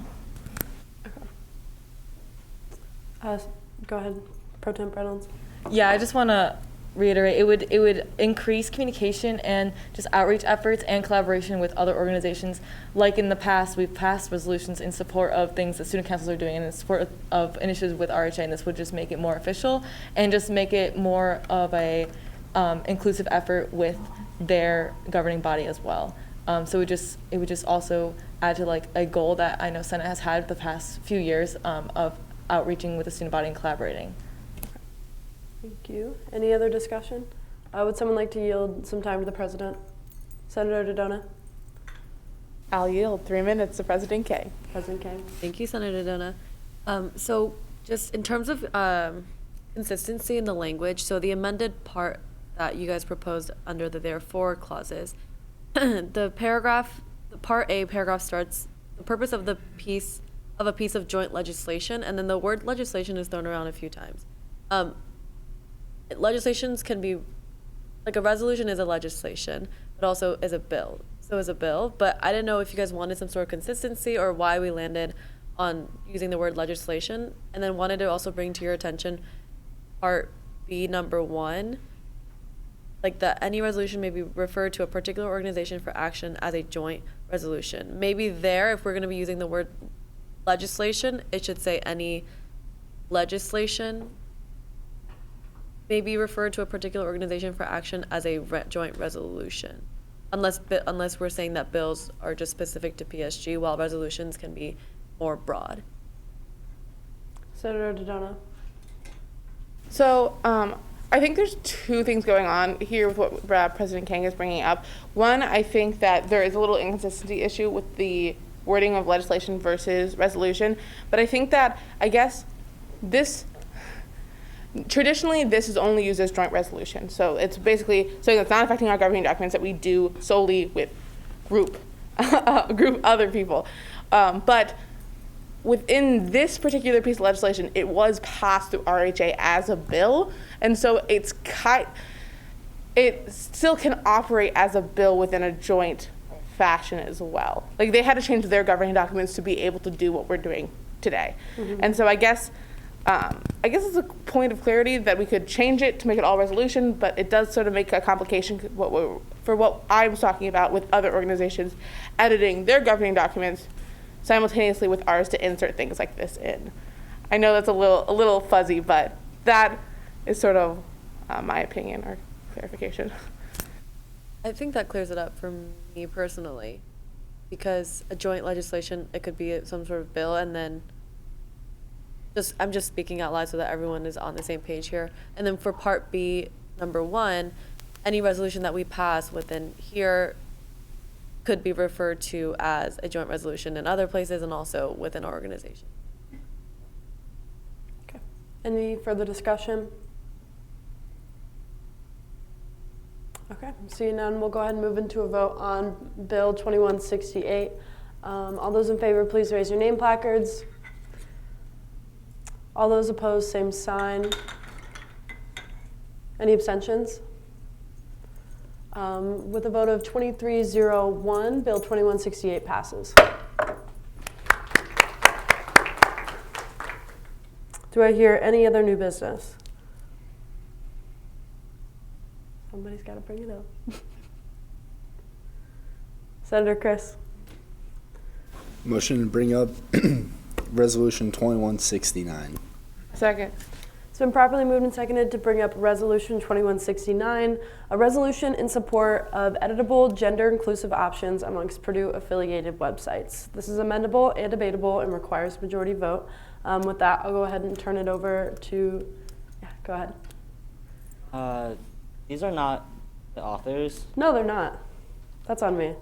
Go ahead, Pro Tem Reynolds. Yeah, I just want to reiterate, it would increase communication and just outreach efforts and collaboration with other organizations. Like in the past, we've passed resolutions in support of things that student councils are doing and in support of initiatives with RHA, and this would just make it more official and just make it more of a inclusive effort with their governing body as well. So it would just also add to like a goal that I know Senate has had the past few years of outreaching with the student body and collaborating. Thank you. Any other discussion? Would someone like to yield some time to the president? Senator Dodona? I'll yield 3 minutes to President Kay. President Kay. Thank you, Senator Dodona. So just in terms of consistency in the language, so the amended part that you guys proposed under the therefore clauses, the part A paragraph starts, the purpose of a piece of joint legislation, and then the word legislation is thrown around a few times. Legislations can be, like a resolution is a legislation, but also is a bill. So is a bill, but I didn't know if you guys wanted some sort of consistency or why we landed on using the word legislation, and then wanted to also bring to your attention part B, number 1, like that any resolution may be referred to a particular organization for action as a joint resolution. Maybe there, if we're going to be using the word legislation, it should say any legislation may be referred to a particular organization for action as a joint resolution, unless we're saying that bills are just specific to PSG, while resolutions can be more broad. Senator Dodona? So I think there's two things going on here with what President Kang is bringing up. One, I think that there is a little inconsistency issue with the wording of legislation versus resolution, but I think that, I guess, traditionally, this is only used as joint resolution. So it's basically something that's not affecting our governing documents that we do solely with group other people. But within this particular piece of legislation, it was passed through RHA as a bill. And so it still can operate as a bill within a joint fashion as well. Like they had to change their governing documents to be able to do what we're doing today. Mm-hmm. And so I guess it's a point of clarity that we could change it to make it all resolution, but it does sort of make a complication for what I was talking about with other organizations editing their governing documents simultaneously with ours to insert things like this in. I know that's a little fuzzy, but that is sort of my opinion or clarification. I think that clears it up for me personally, because a joint legislation, it could be some sort of bill, and then I'm just speaking out loud so that everyone is on the same page here. And then for part B, number 1, any resolution that we pass within here could be referred to as a joint resolution in other places and also within our organization. Okay. Any further discussion? Okay, seeing none, we'll go ahead and move into a vote on Bill 2168. All those in favor, please raise your name placards. All those opposed, same sign. Any abstentions? With a vote of 2301, Bill 2168 passes. Do I hear any other new business? Somebody's got to bring it up. Senator Chris. Motion to bring up Resolution 2169. Second. It's been properly moved and seconded to bring up Resolution 2169, a resolution in support of editable gender-inclusive options amongst Purdue-affiliated websites. This is amendable and debatable and requires majority vote. With that, I'll go ahead and turn it over to, go ahead. These are not the authors. No, they're not. That's on me.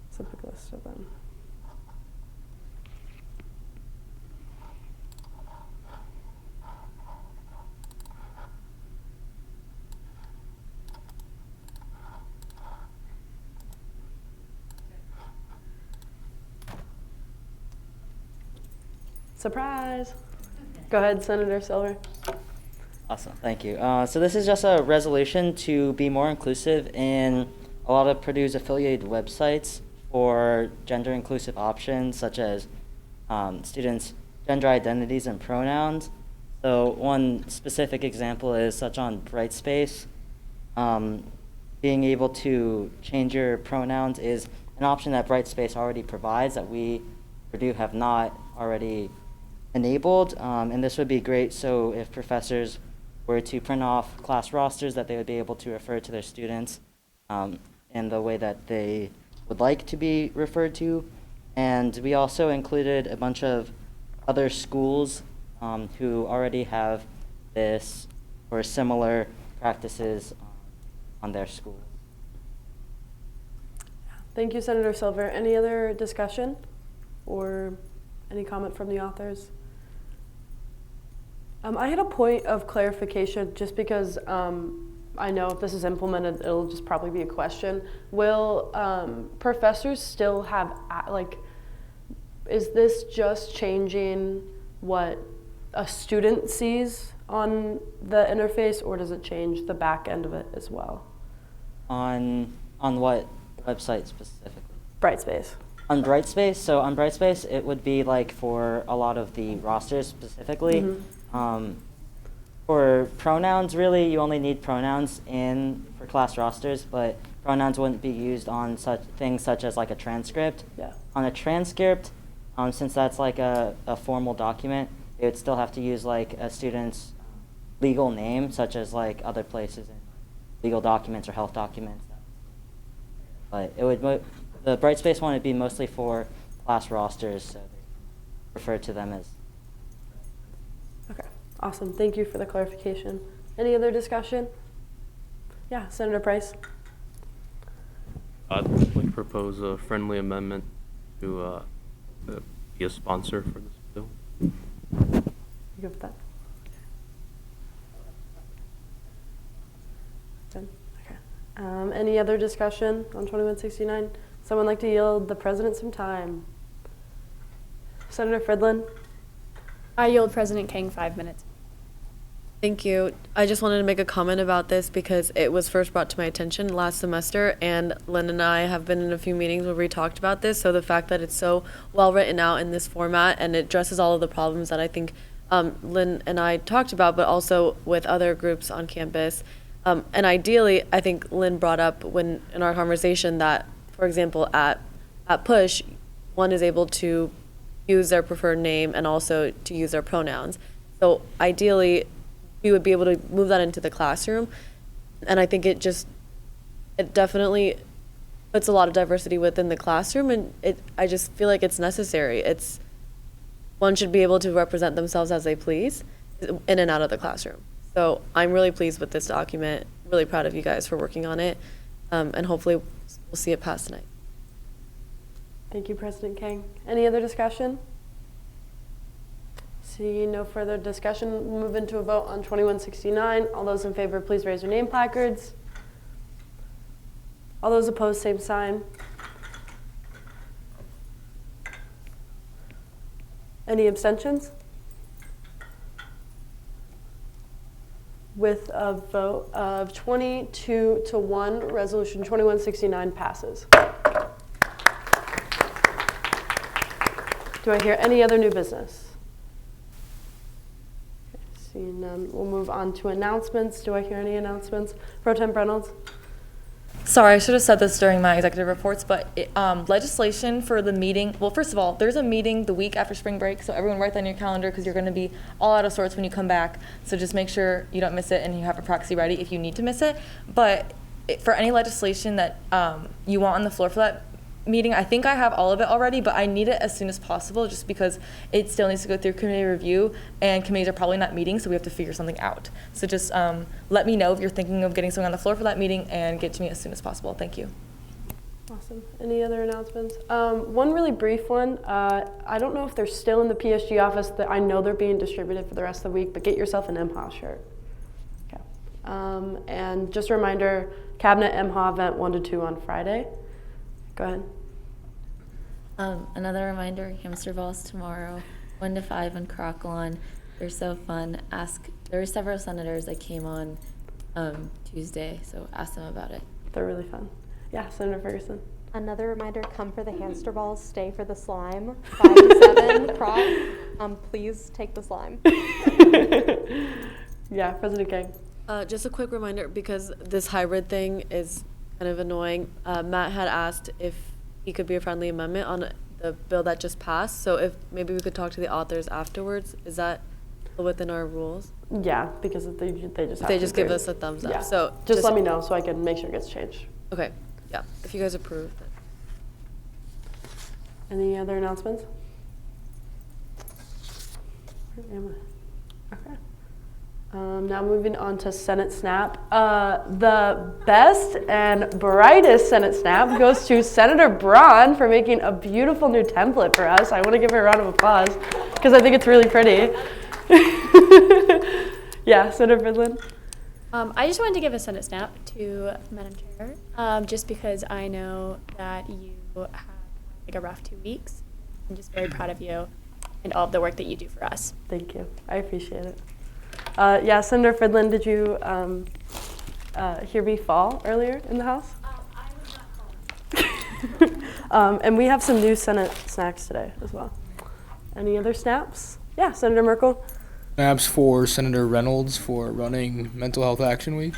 It's a big list of them. Surprise. Go ahead, Senator Silver. Awesome, thank you. So this is just a resolution to be more inclusive in a lot of Purdue's affiliated websites for gender-inclusive options, such as students' gender identities and pronouns. So one specific example is such on Brightspace. Being able to change your pronouns is an option that Brightspace already provides that we, Purdue, have not already enabled, and this would be great. So if professors were to print off class rosters, that they would be able to refer to their students in the way that they would like to be referred to. And we also included a bunch of other schools who already have this or similar practices on their schools. Thank you, Senator Silver. Any other discussion or any comment from the authors? I had a point of clarification just because I know if this is implemented, it'll just probably be a question. Will professors still have, is this just changing what a student sees on the interface, or does it change the back end of it as well? On what website specifically? Brightspace. On Brightspace, so on Brightspace, it would be like for a lot of the rosters specifically. Mm-hmm. For pronouns, really, you only need pronouns for class rosters, but pronouns wouldn't be used on such things such as like a transcript. Yeah. On a transcript, since that's like a formal document, they would still have to use like a student's legal name, such as like other places in legal documents or health documents. But it would the Brightspace one would be mostly for class rosters, so they refer to them as. Okay, awesome. Thank you for the clarification. Any other discussion? Yeah, Senator Price. I'd like to propose a friendly amendment to be a sponsor for this bill. You good with that? Good. Okay. Any other discussion on 2169? Someone like to yield the president some time? Senator Fridlin? I yield President King 5 minutes. Thank you. I just wanted to make a comment about this because it was first brought to my attention last semester, and Lynn and I have been in a few meetings where we talked about this. So the fact that it's so well written out in this format and it addresses all of the problems that I think Lynn and I talked about, but also with other groups on campus. And ideally, I think Lynn brought up in our conversation that, for example, at Push, one is able to use their preferred name and also to use their pronouns. So ideally, we would be able to move that into the classroom. And I think it definitely puts a lot of diversity within the classroom, and I just feel like it's necessary. One should be able to represent themselves as they please in and out of the classroom. So I'm really pleased with this document, really proud of you guys for working on it, and hopefully we'll see it pass tonight. Thank you, President King. Any other discussion? See no further discussion. We'll move into a vote on 2169. All those in favor, please raise your name placards. All those opposed, same sign. Any abstentions? With a vote of 22-1, Resolution 2169 passes. Do I hear any other new business? Okay, seeing none, we'll move on to announcements. Do I hear any announcements? Pro Temp Reynolds? Sorry, I should have said this during my executive reports, but legislation for the meeting, well, first of all, there's a meeting the week after spring break, so everyone write that on your calendar because you're going to be all out of sorts when you come back. So just make sure you don't miss it and you have a proxy ready if you need to miss it. But for any legislation that you want on the floor for that meeting, I think I have all of it already, but I need it as soon as possible just because it still needs to go through committee review and committees are probably not meeting, so we have to figure something out. So just let me know if you're thinking of getting something on the floor for that meeting and get to me as soon as possible. Thank you. Awesome. Any other announcements? One really brief one. I don't know if they're still in the PSG office. I know they're being distributed for the rest of the week, but get yourself an MHA shirt. Okay. And just a reminder, Cabinet MHA event 1 to 2 on Friday. Go ahead. Another reminder, hamster balls tomorrow, 1 to 5 on Croc Lawn. They're so fun. There were several senators that came on Tuesday, so ask them about it. They're really fun. Yeah, Senator Ferguson. Another reminder, come for the hamster balls, stay for the slime. 5 to 7, Croc. Please take the slime. Yeah, President King. Just a quick reminder, because this hybrid thing is kind of annoying. Matt had asked if he could be a friendly amendment on the bill that just passed. So if maybe we could talk to the authors afterwards. Is that within our rules? Yeah, because they just have they to just agree. give us a thumbs up. Yeah. So just let me know so I can make sure it gets changed. Okay. Yeah. If you guys approve. Then. Any other announcements? Where am I? Okay. Now moving on to Senate Snap. The best and brightest Senate Snap goes to Senator Braun for making a beautiful new template for us. I want to give her a round of applause because I think it's really pretty. Yeah, Senator Fridland. I just wanted to give a Senate Snap to Madam Chair, just because I know that you have like a rough 2 weeks. I'm just very proud of you and all of the work that you do for us. Thank you. I appreciate it. Yeah, Senator Fridland, did you hear me fall earlier in the House? I was not calling. And we have some new Senate snacks today as well. Any other snaps? Yeah, Senator Merkel. Snaps for Senator Reynolds for running Mental Health Action Week.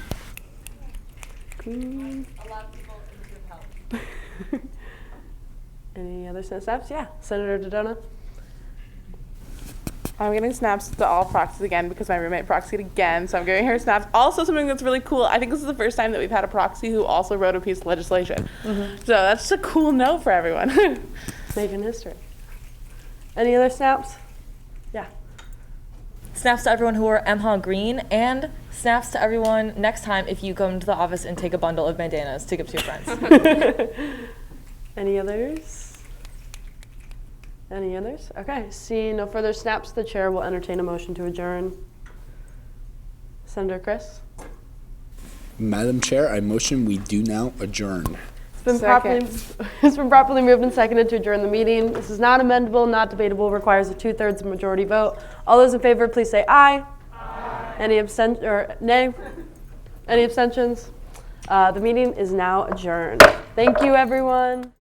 A lot of people in the group help. Any other Senate snaps? Yeah, Senator Dodona. I'm getting snaps to all proxies again because my roommate proxied again, so I'm giving her snaps. Also, something that's really cool, I think this is the first time that we've had a proxy who also wrote a piece of legislation. So that's just a cool note for everyone. Making history. Any other snaps? Yeah. Snaps to everyone who wore MHA green, and snaps to everyone next time if you come to the office and take a bundle of bandanas to give to your friends. Any others? Any others? Okay, seeing no further snaps, the chair will entertain a motion to adjourn. Senator Chris? Madam Chair, I motion we do now adjourn. It's been properly moved and seconded to adjourn the meeting. This is not amendable, not debatable, requires a 2/3 majority vote. All those in favor, please say aye. Aye. Any abstention or nay? Any abstentions? The meeting is now adjourned. Thank you, everyone.